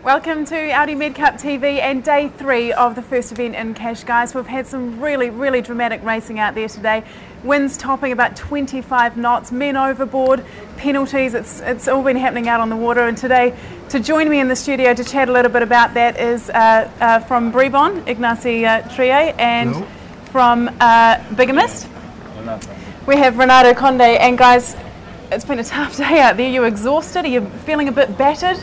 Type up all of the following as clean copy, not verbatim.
Welcome to Audi MedCup TV and day 3 of the first event in Cascais. We've had some really dramatic racing out there today. Winds topping about 25 knots, men overboard, penalties, it's all been happening out on the water. And today, to join me in the studio to chat a little bit about that is from Bribon, Ignacy Trier, and Hello. From Bigamist, we have Renato Conde. And guys, it's been a tough day out there. You're exhausted, are you feeling a bit battered?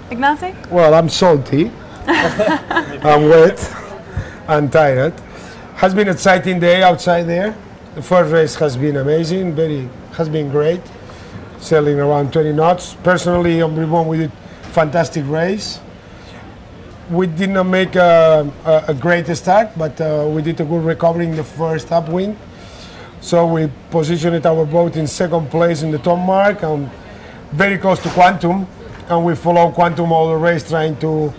Ignacy? Well, I'm salty, I'm wet and tired. Has been an exciting day outside there. The first race has been amazing, has been great. Sailing around 20 knots. Personally, on Bribon we did fantastic race. We did not make a great start, but we did a good recovery in the first upwind. So we positioned our boat in second place in the top mark and very close to Quantum. And we follow Quantum all the race, trying to,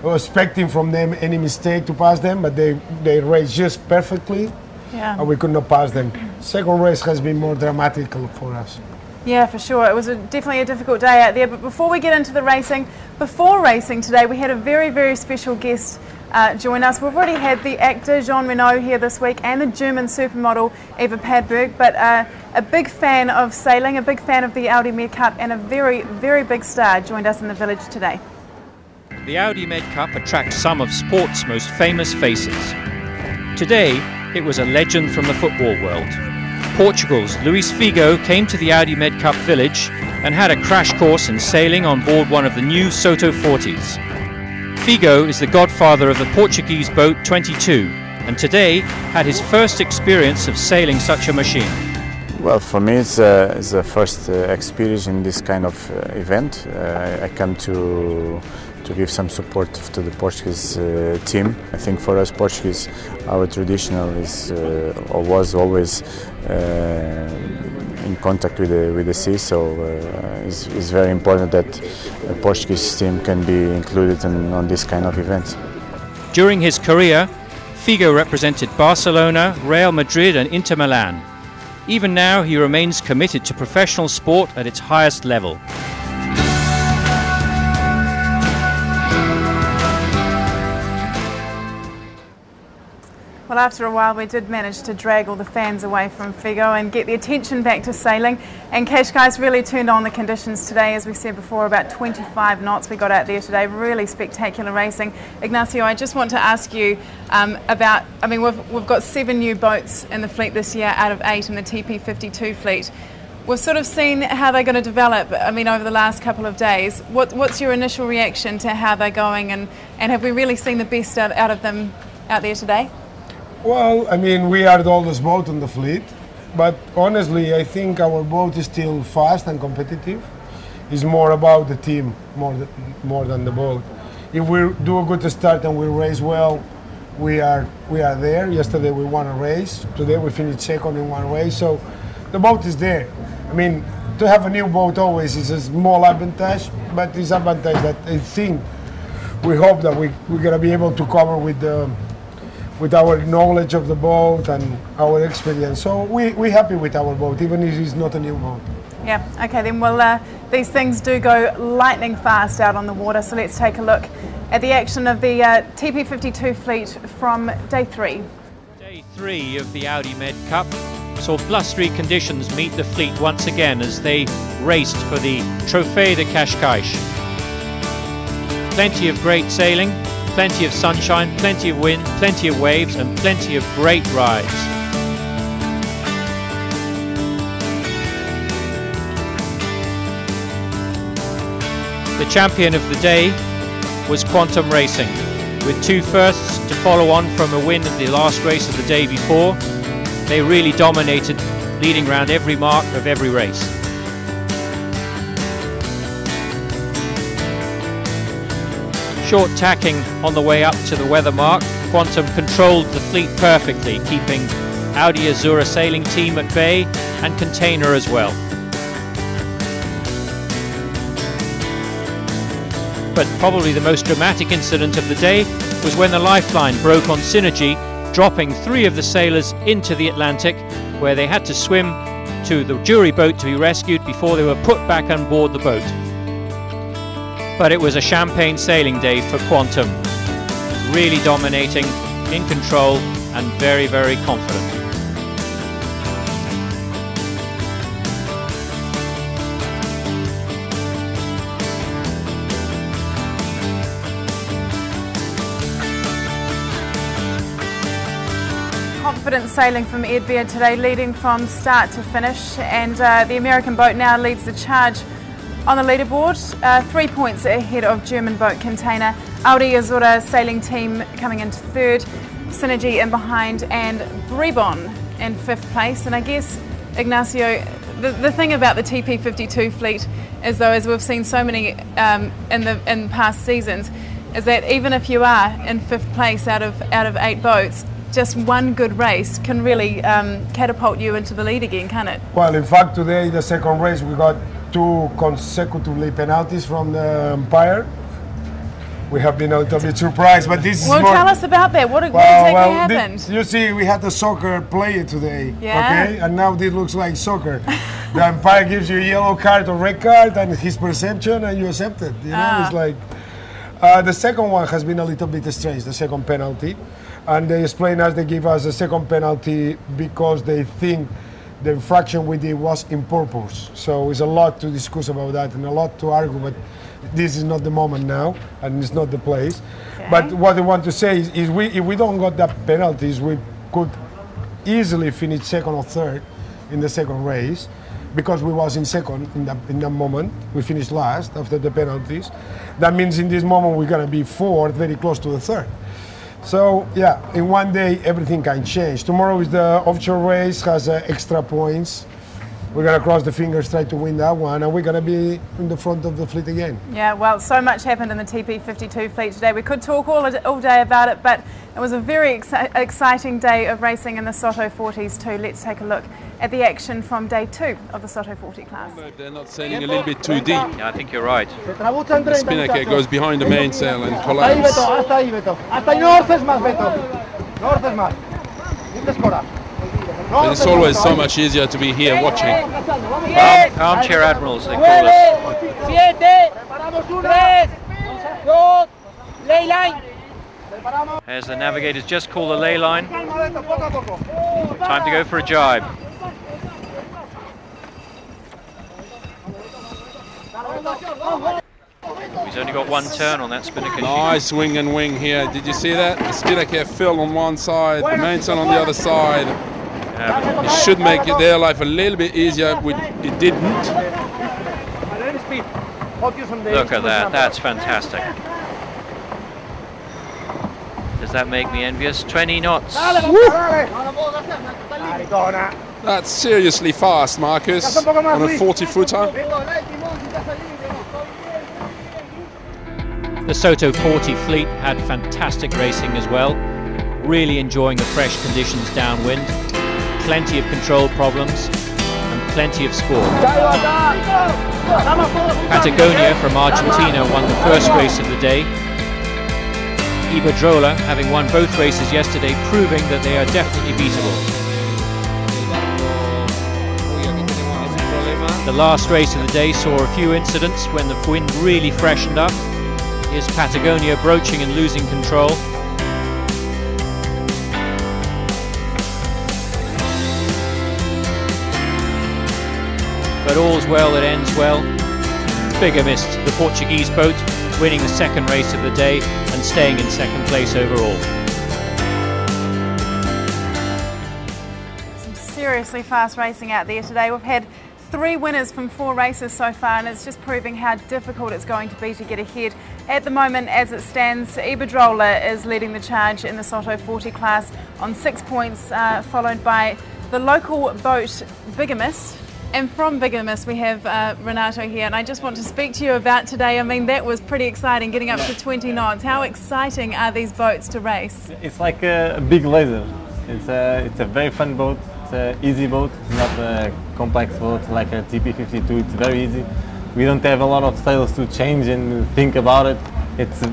expecting from them any mistake to pass them, but they raced just perfectly, and we could not pass them. Second race has been more dramatic for us. Yeah, for sure. It was definitely a difficult day out there. But before we get into the racing, before racing today, we had a very special guest join us. We've already had the actor Jean Reno here this week and the German supermodel Eva Padberg, but a big fan of sailing, a big fan of the Audi MedCup, and a very big star joined us in the village today. The Audi MedCup attracts some of sport's most famous faces. Today, it was a legend from the football world. Portugal's Luis Figo came to the Audi MedCup village and had a crash course in sailing on board one of the new Soto 40s. Figo is the godfather of the Portuguese boat 22, and today had his first experience of sailing such a machine. Well, for me it's the first experience in this kind of event. I come to give some support to the Portuguese team. I think for us Portuguese, our traditional is or was always in contact with the sea, so it's very important that a Portuguese team can be included on this kind of events. During his career, Figo represented Barcelona, Real Madrid and Inter Milan. Even now, he remains committed to professional sport at its highest level. Well, after a while we did manage to drag all the fans away from Figo and get the attention back to sailing, and Cascais really turned on the conditions today. As we said before, about 25 knots we got out there today, really spectacular racing. Ignacio, I just want to ask you about, I mean, we've got 7 new boats in the fleet this year out of 8 in the TP52 fleet. We've sort of seen how they're going to develop, I mean, over the last couple of days. What's your initial reaction to how they're going, and have we really seen the best out of them out there today? Well, I mean, we are the oldest boat on the fleet, but honestly, I think our boat is still fast and competitive. It's more about the team, more than the boat. If we do a good start and we race well, we are there. Yesterday we won a race. Today we finished second in one race, so the boat is there. I mean, to have a new boat always is a small advantage, but it's advantage that I think we hope that we're gonna be able to cover with our knowledge of the boat and our experience. So we're happy with our boat, even if it's not a new boat. Yeah, okay then, well these things do go lightning fast out on the water, so let's take a look at the action of the TP52 fleet from day 3. Day 3 of the Audi MedCup saw blustery conditions meet the fleet once again as they raced for the Trophée de Cascais. Plenty of great sailing, plenty of sunshine, plenty of wind, plenty of waves and plenty of great rides. The champion of the day was Quantum Racing, with 2 firsts to follow on from a win in the last race of the day before. They really dominated, leading round every mark of every race. Short tacking on the way up to the weather mark. Quantum controlled the fleet perfectly, keeping Audi Azzurra sailing team at bay and container as well. But probably the most dramatic incident of the day was when the lifeline broke on Synergy, dropping 3 of the sailors into the Atlantic, where they had to swim to the jury boat to be rescued before they were put back on board the boat. But it was a champagne sailing day for Quantum, really dominating, in control and very, very confident. Confident sailing from Ed Beard today, leading from start to finish, and the American boat now leads the charge on the leaderboard, 3 points ahead of German boat Container. Audi Azzurra sailing team coming into 3rd, Synergy in behind, and Bribon in 5th place. And I guess, Ignacio, the thing about the TP52 fleet is, though, as we've seen so many in past seasons, is that even if you are in 5th place out of 8 boats, just one good race can really catapult you into the lead again, can't it? Well, in fact, today, the second race, we got 2 consecutively penalties from the umpire. We have been a little bit surprised, but this is more... Well, tell us about that. What exactly happened? You see, we had a soccer player today, yeah. Okay? And now this looks like soccer. The umpire gives you a yellow card or red card and his perception, and you accept it. You know, it's like... the second one has been a little bit strange, the second penalty. And they explain us, they give us a second penalty because they think the infraction we did was in purpose. So it's a lot to discuss about that and a lot to argue, but this is not the moment now and it's not the place. Okay. But what I want to say is if we don't got that penalties, we could easily finish 2nd or 3rd in the second race, because we was in 2nd in that moment. We finished last after the penalties. That means in this moment we're gonna be 4th, very close to the 3rd. So yeah, in one day everything can change. Tomorrow is the offshore race, has extra points. We're going to cross the fingers, try to win that one, and we're going to be in the front of the fleet again. Yeah, well, so much happened in the TP52 fleet today. We could talk all day about it, but it was a very exciting day of racing in the Soto 40s too. Let's take a look at the action from day 2 of the Soto 40 class. They're not sailing a little bit too deep. Yeah, I think you're right. The spinnaker goes behind the mainsail and collapses. But it's always so much easier to be here watching. Armchair admirals, they call us. As the navigators just call the ley line. Time to go for a jibe. He's only got one turn on that spinnaker. Nice wing and wing here. Did you see that? The spinnaker fell on one side, the mainsail on the other side. It should make their life a little bit easier. It didn't. Look at that. That's fantastic. Does that make me envious? 20 knots. That's seriously fast, Marcus, on a 40-footer. The Soto 40 fleet had fantastic racing as well. Really enjoying the fresh conditions downwind. Plenty of control problems and plenty of score. Patagonia from Argentina won the first race of the day. Iberdrola, having won both races yesterday, proving that they are definitely beatable. The last race of the day saw a few incidents when the wind really freshened up. Here's Patagonia broaching and losing control. But all's well that ends well. Bigger missed the Portuguese boat, winning the second race of the day and staying in second place overall. Some seriously fast racing out there today. We've had 3 winners from 4 races so far, and it's just proving how difficult it's going to be to get ahead. At the moment, as it stands, Iberdrola is leading the charge in the Soto 40 class on 6 points, followed by the local boat Bigamist And from Bigamus we have Renato here, and I just want to speak to you about today. I mean, that was pretty exciting, getting up to 20 knots. How exciting are these boats to race? It's like a big laser. It's a very fun boat. It's an easy boat. It's not a complex boat like a TP52. It's very easy. We don't have a lot of sails to change and think about it. It's a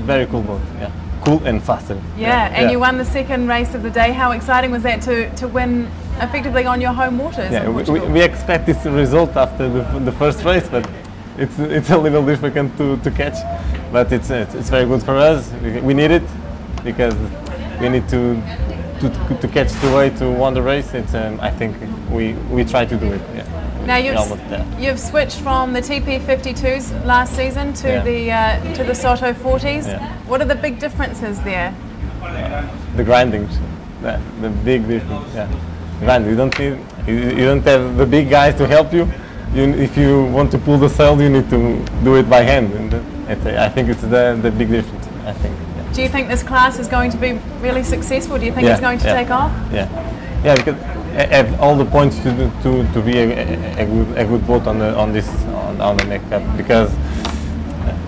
very cool boat. Yeah, cool and faster. Yeah, and you won the second race of the day. How exciting was that to win effectively on your home waters? Yeah, we expect this result after the first race, but it's a little difficult to catch. But it's very good for us. We need it because we need to catch the way to win the race. It's I think we try to do it. Yeah. Now you've switched from the TP52s last season to the Soto 40s. Yeah. What are the big differences there? The grinding, the big difference. Yeah, grind. You don't have the big guys to help you. If you want to pull the sail, you need to do it by hand. And I think it's the big difference. I think. Yeah. Do you think this class is going to be really successful? Do you think it's going to take off? Yeah, because have all the points to be a good boat on the MedCup, because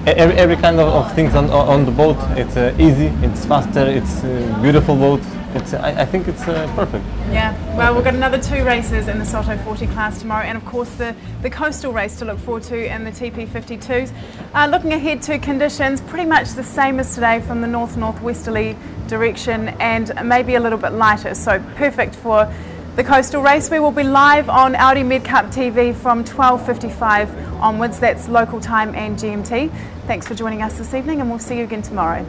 every kind of things on the boat. It's easy, it's faster, it's a beautiful boat. I think it's perfect. Yeah, well, we've got another 2 races in the Soto 40 class tomorrow, and of course the coastal race to look forward to in the TP52s. Looking ahead to conditions, pretty much the same as today from the north-northwesterly direction, and maybe a little bit lighter, so perfect for the coastal race. We will be live on Audi MedCup TV from 12:55 onwards. That's local time and GMT. Thanks for joining us this evening, and we'll see you again tomorrow.